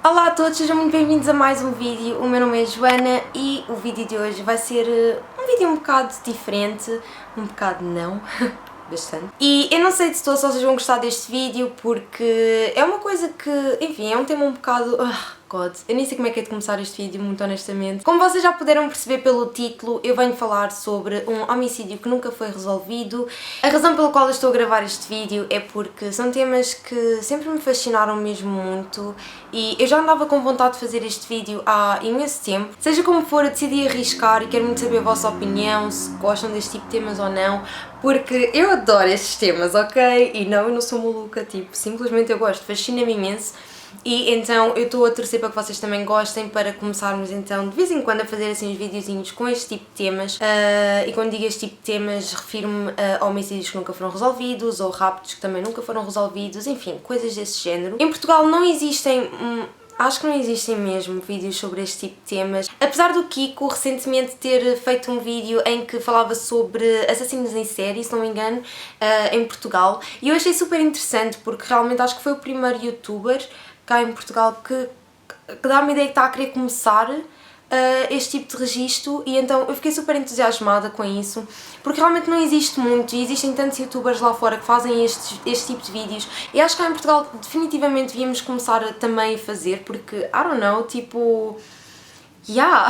Olá a todos, sejam muito bem-vindos a mais um vídeo. O meu nome é Joana e o vídeo de hoje vai ser um vídeo um bocado diferente, um bocado não, bastante. E eu não sei de todos se vocês vão gostar deste vídeo porque é uma coisa que, enfim, é um tema um bocado... God, eu nem sei como é que é de começar este vídeo, muito honestamente. Como vocês já puderam perceber pelo título, eu venho falar sobre um homicídio que nunca foi resolvido. A razão pela qual eu estou a gravar este vídeo é porque são temas que sempre me fascinaram mesmo muito e eu já andava com vontade de fazer este vídeo há imenso tempo. Seja como for, eu decidi arriscar e quero muito saber a vossa opinião, se gostam deste tipo de temas ou não, porque eu adoro estes temas, ok? E não, eu não sou maluca, tipo, simplesmente eu gosto, fascina-me imenso. E então eu estou a torcer para que vocês também gostem, para começarmos então de vez em quando a fazer assim uns videozinhos com este tipo de temas. E quando digo este tipo de temas refiro-me a homicídios que nunca foram resolvidos ou raptos que também nunca foram resolvidos, enfim, coisas desse género. Em Portugal não existem... Acho que não existem mesmo vídeos sobre este tipo de temas. Apesar do Kiko recentemente ter feito um vídeo em que falava sobre assassinos em série, se não me engano, em Portugal. E eu achei super interessante porque realmente acho que foi o primeiro youtuber cá em Portugal que dá-me a ideia que está a querer começar este tipo de registro, e então eu fiquei super entusiasmada com isso, porque realmente não existe muito e existem tantos youtubers lá fora que fazem este tipo de vídeos e acho que cá em Portugal definitivamente devíamos começar também a fazer, porque, I don't know, tipo, yeah!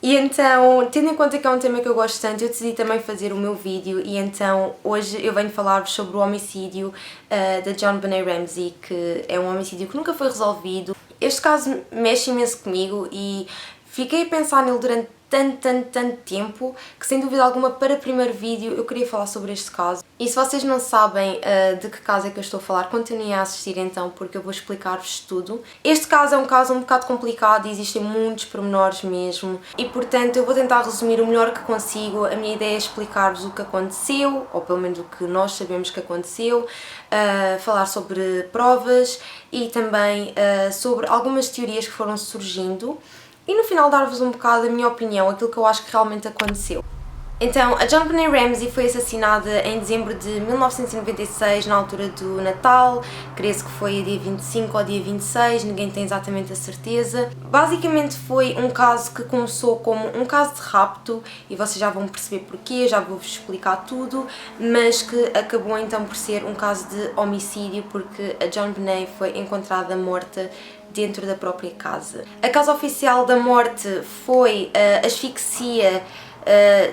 E então, tendo em conta que é um tema que eu gosto tanto, eu decidi também fazer o meu vídeo e então hoje eu venho falar-vos sobre o homicídio da JonBenét Ramsey, que é um homicídio que nunca foi resolvido. Este caso mexe imenso comigo e fiquei a pensar nele durante tanto tempo que, sem dúvida alguma, para o primeiro vídeo eu queria falar sobre este caso. E se vocês não sabem de que caso é que eu estou a falar, continuem a assistir então, porque eu vou explicar-vos tudo. Este caso é um caso um bocado complicado e existem muitos pormenores mesmo e, portanto, eu vou tentar resumir o melhor que consigo. A minha ideia é explicar-vos o que aconteceu, ou pelo menos o que nós sabemos que aconteceu, falar sobre provas e também sobre algumas teorias que foram surgindo. E no final dar-vos um bocado a minha opinião, aquilo que eu acho que realmente aconteceu. Então, a JonBenét Ramsey foi assassinada em dezembro de 1996, na altura do Natal. Creio-se que foi a dia 25 ou dia 26, ninguém tem exatamente a certeza. Basicamente foi um caso que começou como um caso de rapto, e vocês já vão perceber porquê, já vou-vos explicar tudo, mas que acabou então por ser um caso de homicídio, porque a JonBenét foi encontrada morta dentro da própria casa. A causa oficial da morte foi asfixia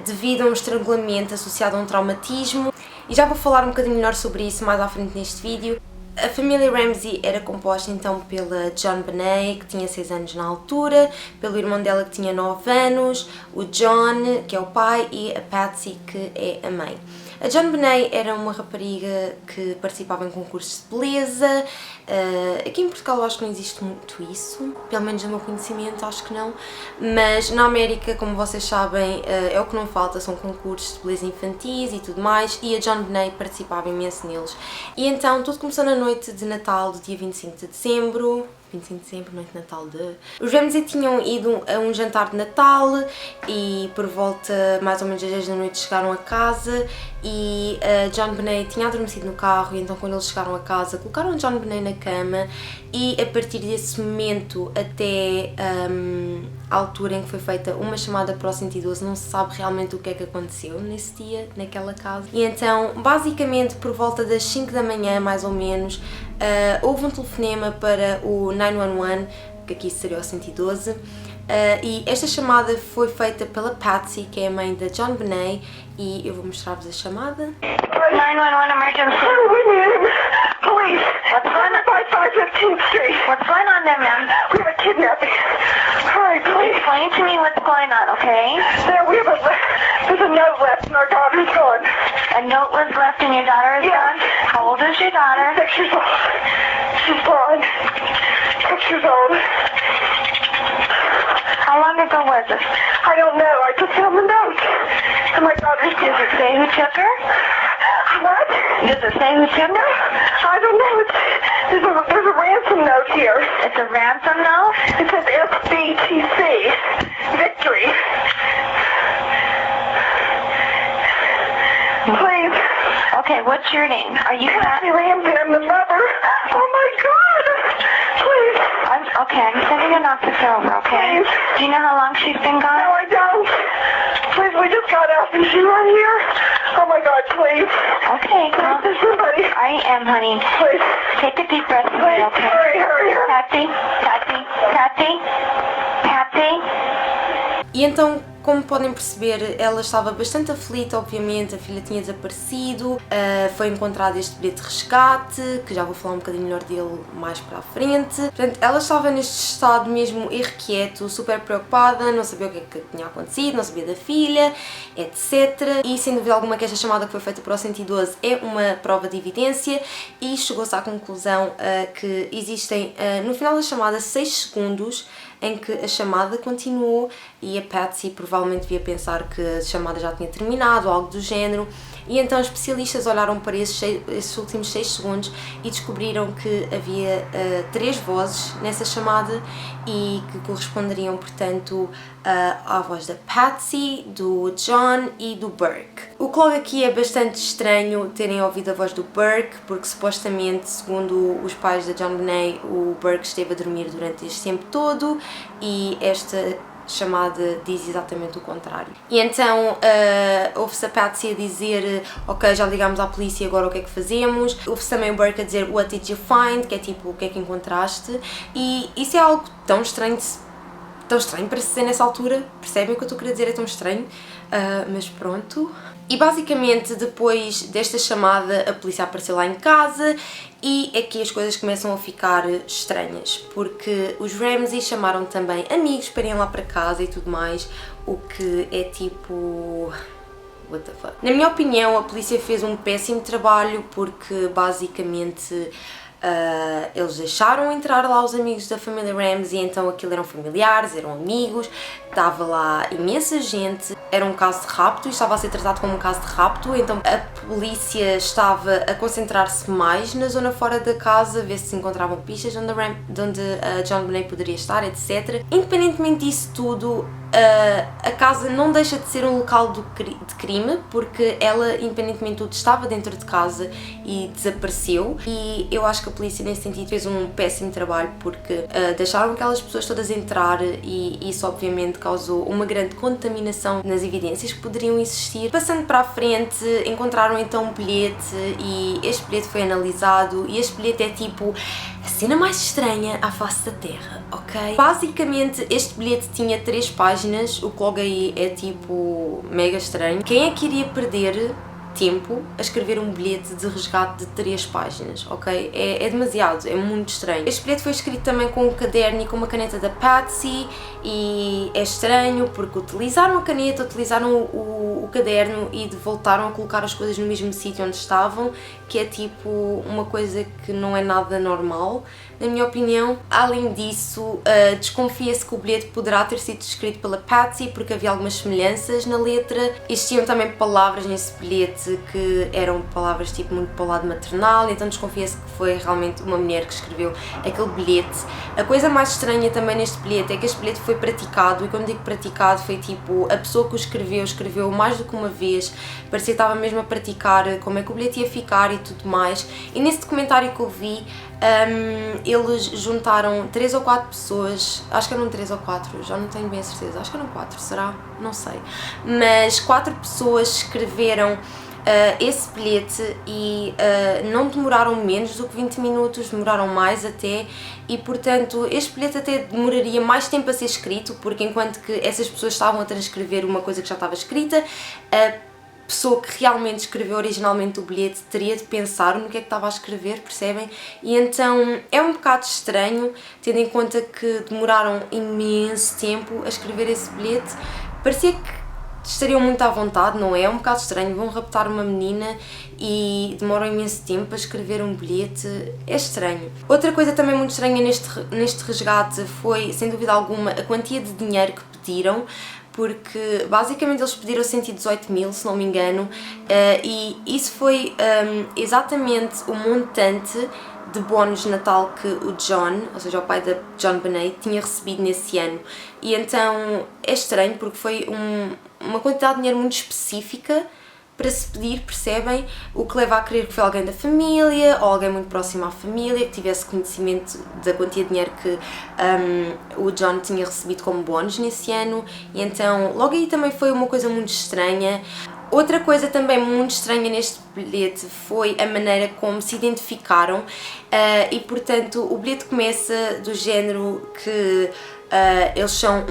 devido a um estrangulamento associado a um traumatismo, e já vou falar um bocadinho melhor sobre isso mais à frente neste vídeo. A família Ramsey era composta então pela JonBenét, que tinha 6 anos na altura, pelo irmão dela que tinha 9 anos, o John, que é o pai, e a Patsy, que é a mãe. A JonBenét era uma rapariga que participava em concursos de beleza. Aqui em Portugal eu acho que não existe muito isso, pelo menos no meu conhecimento acho que não, mas na América, como vocês sabem, é o que não falta, são concursos de beleza infantis e tudo mais, e a JonBenét participava imenso neles. E então tudo começou na noite de Natal do dia 25 de dezembro, 25 de dezembro, noite de Natal de... Os Ramsey tinham ido a um jantar de Natal e por volta mais ou menos às 10 da noite chegaram a casa e a JonBenét tinha adormecido no carro, e então quando eles chegaram a casa colocaram a JonBenét na cama e a partir desse momento até a altura em que foi feita uma chamada para o 112 não se sabe realmente o que é que aconteceu nesse dia, naquela casa. E então basicamente por volta das 5 da manhã mais ou menos houve um telefonema para o 911, que aqui seria o 112, e esta chamada foi feita pela Patsy, que é a mãe da JonBenét, e eu vou mostrar-vos a chamada. 911 emergency. Police. What's going on? 5515th Street. What's going on there, ma'am? We have a kidnapping. Hurry, please. Explain to me what's going on, okay? There's a note left and our daughter's gone. A note was left and your daughter is Yes. gone? How old is your daughter? 6 years old. She's blind. 6 years old. How long ago was this? I don't know. I just found the note. And my daughter's Does it say who took her? What? Does it say who took her? I don't know. There's a ransom note here. It's a ransom note? It says SBTC. Victory. Please. Okay, what's your name? Are you Patsy Ramsey, I'm the mother. Oh my God! Please. I'm sending an officer over, okay? Please. Do you know how long she's been gone? No, I don't. Please, we just got out. Is she right here? Oh my God, please. Okay, Talk to somebody. I am, honey. Please. Take a deep breath for me, Please, okay? hurry. Patsy. E então, como podem perceber, ela estava bastante aflita, obviamente, a filha tinha desaparecido, foi encontrado este bilhete de resgate, que já vou falar um bocadinho melhor dele mais para a frente. Portanto, ela estava neste estado mesmo irrequieto, super preocupada, não sabia o que é que tinha acontecido, não sabia da filha, etc. E sem dúvida alguma que esta chamada que foi feita para o 112 é uma prova de evidência e chegou-se à conclusão que existem, no final da chamada, 6 segundos em que a chamada continuou e a Patsy provavelmente devia pensar que a chamada já tinha terminado ou algo do género, e então os especialistas olharam para esses últimos 6 segundos e descobriram que havia 3 vozes nessa chamada e que corresponderiam, portanto, à voz da Patsy, do John e do Burke. O que logo aqui é bastante estranho terem ouvido a voz do Burke, porque supostamente, segundo os pais da JonBenét, o Burke esteve a dormir durante este tempo todo e esta chamada diz exatamente o contrário. E então ouve-se a Patsy a dizer: ok, já ligámos à polícia, agora o que é que fazemos? Ouve-se também o Burke a dizer: what did you find? Que é tipo, o que é que encontraste? E isso é algo tão estranho para se dizer nessa altura, percebem o que eu estou a querer dizer? É tão estranho, mas pronto. E basicamente depois desta chamada a polícia apareceu lá em casa e aqui as coisas começam a ficar estranhas, porque os Ramsey chamaram também amigos para irem lá para casa e tudo mais, o que é tipo... what the fuck? Na minha opinião, a polícia fez um péssimo trabalho porque basicamente eles deixaram entrar lá os amigos da família Ramsey, então aquilo eram familiares, eram amigos, estava lá imensa gente, era um caso de rapto e estava a ser tratado como um caso de rapto, então a polícia estava a concentrar-se mais na zona fora da casa, ver se encontravam pistas onde a JonBenét poderia estar, etc. Independentemente disso tudo, a casa não deixa de ser um local de crime, porque ela, independentemente de tudo, estava dentro de casa e desapareceu, e eu acho que a polícia nesse sentido fez um péssimo trabalho, porque deixaram aquelas pessoas todas entrar e isso obviamente causou uma grande contaminação nas evidências que poderiam existir. Passando para a frente, encontraram então um bilhete e este bilhete foi analisado e este bilhete é tipo a cena mais estranha à face da Terra, ok? Basicamente este bilhete tinha 3 páginas, o que logo aí é tipo mega estranho. Quem é que iria perder tempo a escrever um bilhete de resgate de 3 páginas, ok? É demasiado, é muito estranho. Este bilhete foi escrito também com um caderno e com uma caneta da Patsy e é estranho porque utilizaram a caneta, utilizaram o caderno e voltaram a colocar as coisas no mesmo sítio onde estavam, que é tipo uma coisa que não é nada normal, na minha opinião. Além disso, desconfia-se que o bilhete poderá ter sido escrito pela Patsy porque havia algumas semelhanças na letra. Existiam também palavras nesse bilhete que eram palavras tipo muito para o lado maternal, então desconfia-se que foi realmente uma mulher que escreveu aquele bilhete. A coisa mais estranha também neste bilhete é que este bilhete foi praticado, e quando digo praticado foi tipo, a pessoa que o escreveu mais do que uma vez, parecia que estava mesmo a praticar como é que o bilhete ia ficar e tudo mais, e nesse documentário que eu vi, eles juntaram 3 ou 4 pessoas, acho que eram 3 ou 4, já não tenho bem a certeza, acho que eram 4, será? Não sei, mas 4 pessoas escreveram esse bilhete e não demoraram menos do que 20 minutos, demoraram mais até, e portanto este bilhete até demoraria mais tempo a ser escrito, porque enquanto que essas pessoas estavam a transcrever uma coisa que já estava escrita, a pessoa que realmente escreveu originalmente o bilhete teria de pensar no que é que estava a escrever, percebem? E então é um bocado estranho, tendo em conta que demoraram imenso tempo a escrever esse bilhete. Parecia que estariam muito à vontade, não é? É um bocado estranho, vão raptar uma menina e demoram imenso tempo a escrever um bilhete, é estranho. Outra coisa também muito estranha neste resgate foi, sem dúvida alguma, a quantia de dinheiro que pediram, porque basicamente eles pediram 118 mil, se não me engano, e isso foi exatamente o montante de bónus de Natal que o John, ou seja, o pai da JonBenét, tinha recebido nesse ano. E então é estranho porque foi uma quantidade de dinheiro muito específica para se pedir, percebem? O que leva a crer que foi alguém da família ou alguém muito próximo à família, que tivesse conhecimento da quantia de dinheiro que o John tinha recebido como bónus nesse ano, e então logo aí também foi uma coisa muito estranha. Outra coisa também muito estranha neste bilhete foi a maneira como se identificaram e portanto o bilhete começa do género que eles são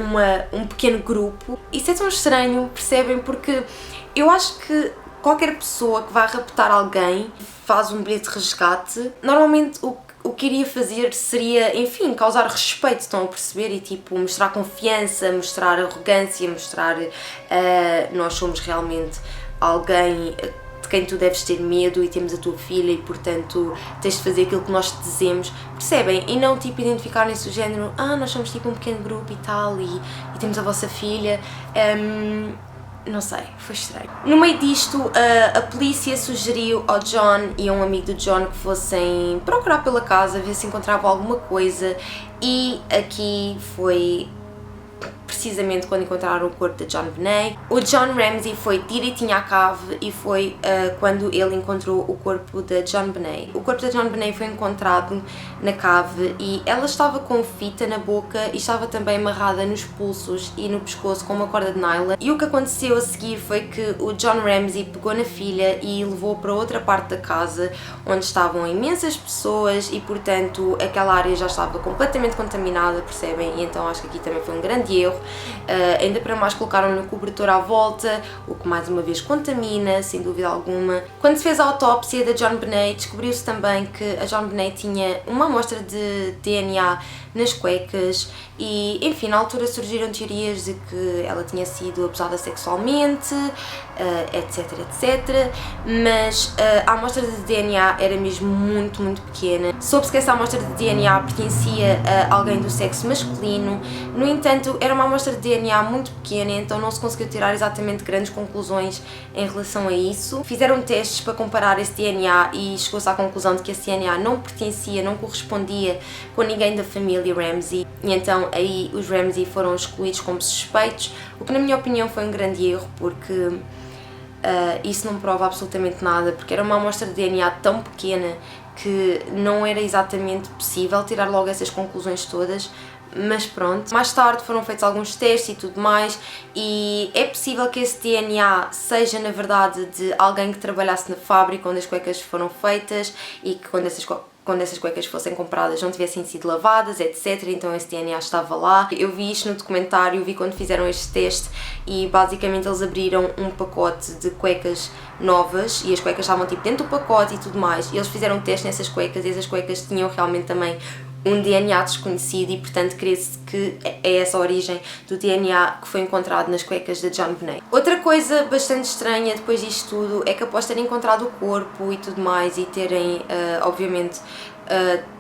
um pequeno grupo. Isso é tão estranho, percebem? Porque eu acho que qualquer pessoa que vá raptar alguém faz um bilhete de resgate, normalmente o que iria fazer seria, enfim, causar respeito, estão a perceber? E tipo, mostrar confiança, mostrar arrogância, mostrar nós somos realmente alguém de quem tu deves ter medo e temos a tua filha e portanto tens de fazer aquilo que nós te dizemos, percebem? E não tipo identificarem-se o género, nós somos tipo um pequeno grupo e tal e temos a vossa filha. Não sei, foi estranho. No meio disto, a polícia sugeriu ao John e a um amigo do John que fossem procurar pela casa, ver se encontravam alguma coisa, e aqui foi precisamente quando encontraram o corpo de John Benet. O John Ramsey foi direitinho à cave e foi quando ele encontrou o corpo de John Benet. O corpo de John Benet foi encontrado na cave e ela estava com fita na boca e estava também amarrada nos pulsos e no pescoço com uma corda de nylon. E o que aconteceu a seguir foi que o John Ramsey pegou na filha e levou para outra parte da casa onde estavam imensas pessoas e portanto aquela área já estava completamente contaminada, percebem? E então acho que aqui também foi um grande erro. Ainda para mais colocaram no cobertor à volta, o que mais uma vez contamina, sem dúvida alguma. Quando se fez a autópsia da John Benet, descobriu-se também que a John Benet tinha uma amostra de DNA nas cuecas e, enfim, na altura surgiram teorias de que ela tinha sido abusada sexualmente, etc, etc, mas a amostra de DNA era mesmo muito, muito pequena. Soube-se que essa amostra de DNA pertencia a alguém do sexo masculino, no entanto, era uma amostra de DNA muito pequena, então não se conseguiu tirar exatamente grandes conclusões em relação a isso. Fizeram testes para comparar esse DNA e chegou-se à conclusão de que esse DNA não pertencia, não correspondia com ninguém da família Ramsey, e então aí os Ramsey foram excluídos como suspeitos, o que na minha opinião foi um grande erro, porque isso não prova absolutamente nada, porque era uma amostra de DNA tão pequena que não era exatamente possível tirar logo essas conclusões todas. Mas pronto, mais tarde foram feitos alguns testes e tudo mais e é possível que esse DNA seja na verdade de alguém que trabalhasse na fábrica onde as cuecas foram feitas e que quando essas cuecas fossem compradas não tivessem sido lavadas, etc. Então esse DNA estava lá. Eu vi isto no documentário, vi quando fizeram este teste e basicamente eles abriram um pacote de cuecas novas e as cuecas estavam tipo dentro do pacote e tudo mais e eles fizeram um teste nessas cuecas e essas cuecas tinham realmente também um DNA desconhecido e portanto crê-se que é essa a origem do DNA que foi encontrado nas cuecas de John Benet. Outra coisa bastante estranha depois disto tudo é que após terem encontrado o corpo e tudo mais e terem obviamente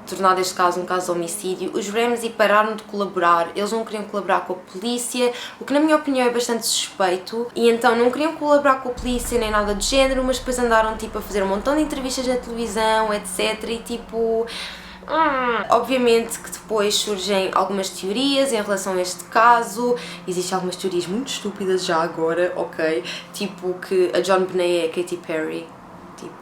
tornado este caso um caso de homicídio, os Ramsey pararam de colaborar, eles não queriam colaborar com a polícia, o que na minha opinião é bastante suspeito, e então não queriam colaborar com a polícia nem nada do género, mas depois andaram tipo a fazer um montão de entrevistas na televisão, etc, e tipo... Obviamente que depois surgem algumas teorias em relação a este caso, existem algumas teorias muito estúpidas já agora, ok? Tipo que a John Benet é a Katy Perry, tipo,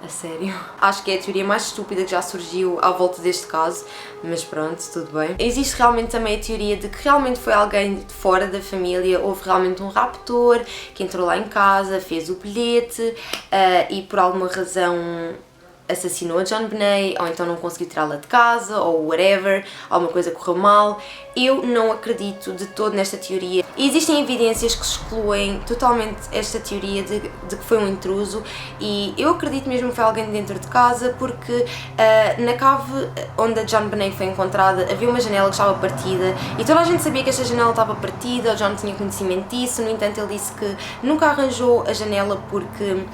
a sério? Acho que é a teoria mais estúpida que já surgiu à volta deste caso, mas pronto, tudo bem. Existe realmente também a teoria de que realmente foi alguém de fora da família, houve realmente um raptor que entrou lá em casa, fez o bilhete e por alguma razão assassinou a John Benet, ou então não conseguiu tirá-la de casa, ou whatever, alguma coisa correu mal. Eu não acredito de todo nesta teoria. E existem evidências que excluem totalmente esta teoria de que foi um intruso, e eu acredito mesmo que foi alguém dentro de casa, porque na cave onde a John Benet foi encontrada havia uma janela que estava partida, e toda a gente sabia que esta janela estava partida, o John tinha conhecimento disso, no entanto ele disse que nunca arranjou a janela porque...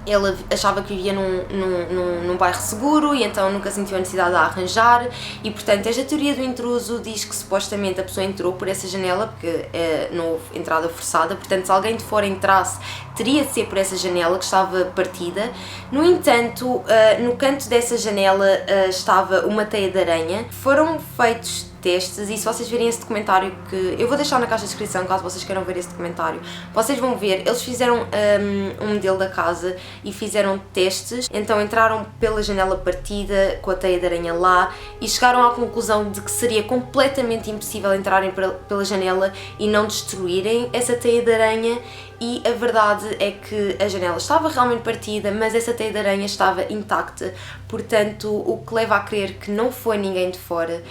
ele achava que vivia num bairro seguro e então nunca sentiu a necessidade de a arranjar e portanto esta teoria do intruso diz que supostamente a pessoa entrou por essa janela porque não houve entrada forçada, portanto se alguém de fora entrasse teria de ser por essa janela que estava partida. No entanto, no canto dessa janela estava uma teia de aranha. Foram feitos testes, e se vocês verem esse documentário, que eu vou deixar na caixa de descrição caso vocês queiram ver esse documentário, vocês vão ver, eles fizeram um modelo da casa e fizeram testes, então entraram pela janela partida com a teia de aranha lá e chegaram à conclusão de que seria completamente impossível entrarem pela janela e não destruírem essa teia de aranha. E a verdade é que a janela estava realmente partida, mas essa teia de aranha estava intacta, portanto o que leva a crer que não foi ninguém de fora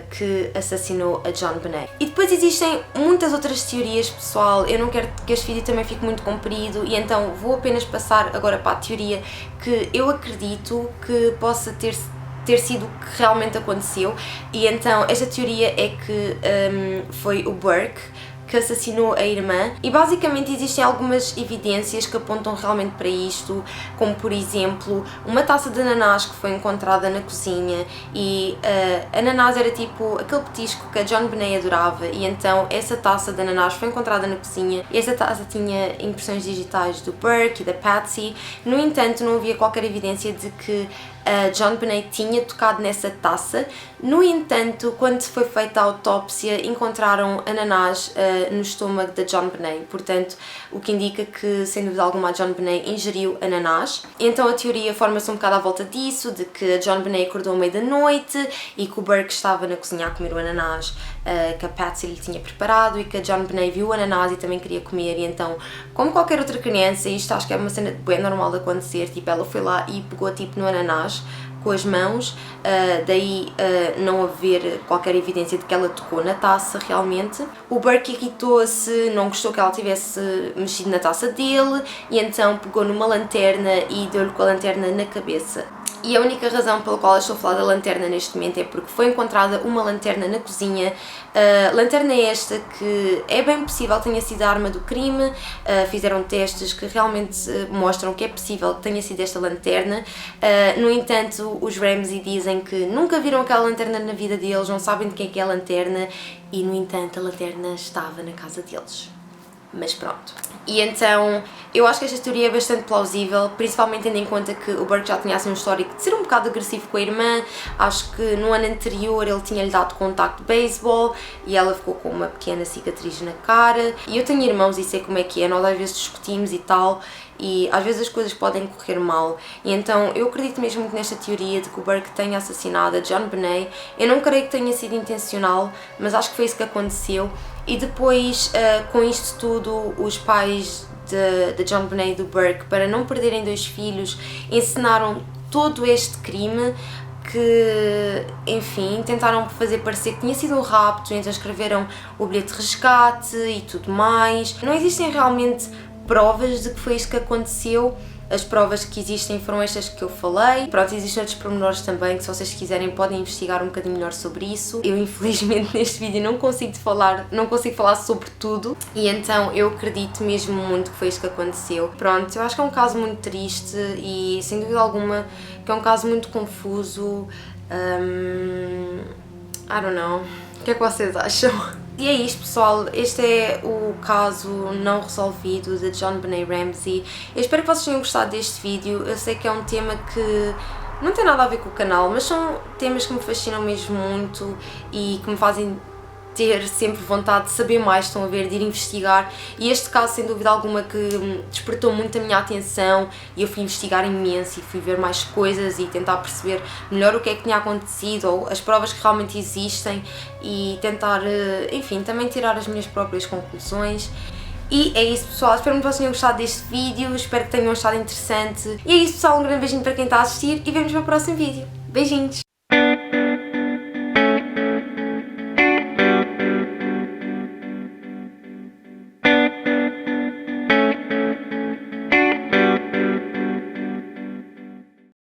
que assassinou a JonBenét. E depois existem muitas outras teorias, pessoal, eu não quero que este vídeo também fique muito comprido e então vou apenas passar agora para a teoria que eu acredito que possa ter sido o que realmente aconteceu. E então esta teoria é que foi o Burke que assassinou a irmã, e basicamente existem algumas evidências que apontam realmente para isto, como por exemplo uma taça de ananás que foi encontrada na cozinha, e ananás era tipo aquele petisco que a JonBenét adorava, e então essa taça de ananás foi encontrada na cozinha e essa taça tinha impressões digitais do Burke e da Patsy. No entanto, não havia qualquer evidência de que a JonBenét tinha tocado nessa taça. No entanto, quando foi feita a autópsia, encontraram ananás no estômago da JonBenét, portanto, o que indica que, sem dúvida alguma, a JonBenét ingeriu ananás. Então a teoria forma-se um bocado à volta disso, de que a JonBenét acordou à meia da noite e que o Burke estava na cozinha a comer o ananás que a Patsy lhe tinha preparado, e que a JonBenét viu o ananás e também queria comer, e então, como qualquer outra criança, isto acho que é uma cena bem normal de acontecer, tipo, ela foi lá e pegou tipo no ananás com as mãos, daí não haver qualquer evidência de que ela tocou na taça realmente. O Burke irritou-se, não gostou que ela tivesse mexido na taça dele, e então pegou numa lanterna e deu-lhe com a lanterna na cabeça. E a única razão pela qual eu estou a falar da lanterna neste momento é porque foi encontrada uma lanterna na cozinha. Lanterna esta que é bem possível tenha sido a arma do crime, fizeram testes que realmente mostram que é possível que tenha sido esta lanterna. No entanto, os Ramsey dizem que nunca viram aquela lanterna na vida deles, não sabem de quem é que é a lanterna, e no entanto a lanterna estava na casa deles. Mas pronto. E então, eu acho que esta teoria é bastante plausível, principalmente tendo em conta que o Burke já tinha assim um histórico de ser um bocado agressivo com a irmã. Acho que no ano anterior ele tinha-lhe dado contacto de beisebol e ela ficou com uma pequena cicatriz na cara. E eu tenho irmãos e sei como é que é, nós às vezes discutimos e tal, e às vezes as coisas podem correr mal. E então eu acredito mesmo muito nesta teoria de que o Burke tenha assassinado a JonBenét. Eu não creio que tenha sido intencional, mas acho que foi isso que aconteceu. E depois, com isto tudo, os pais de JonBenét e do Burke, para não perderem 2 filhos, encenaram todo este crime que, enfim, tentaram fazer parecer que tinha sido um rapto, então escreveram o bilhete de resgate e tudo mais. Não existem realmente provas de que foi isto que aconteceu. As provas que existem foram estas que eu falei. Pronto, existem outros pormenores também que, se vocês quiserem, podem investigar um bocadinho melhor sobre isso. Eu, infelizmente, neste vídeo não consigo falar sobre tudo, e então eu acredito mesmo muito que foi isto que aconteceu. Pronto, eu acho que é um caso muito triste e, sem dúvida alguma, que é um caso muito confuso. I don't know. O que é que vocês acham? E é isto, pessoal, este é o caso não resolvido de JonBenét Ramsey. Eu espero que vocês tenham gostado deste vídeo. Eu sei que é um tema que não tem nada a ver com o canal, mas são temas que me fascinam mesmo muito e que me fazem ter sempre vontade de saber mais, estão a ver, de ir investigar. E este caso, sem dúvida alguma, que despertou muito a minha atenção, e eu fui investigar imenso e fui ver mais coisas e tentar perceber melhor o que é que tinha acontecido, ou as provas que realmente existem, e tentar, enfim, também tirar as minhas próprias conclusões. E é isso, pessoal, espero que vocês tenham gostado deste vídeo, espero que tenham achado interessante. E é isso, pessoal, um grande beijinho para quem está a assistir e vemos no próximo vídeo. Beijinhos!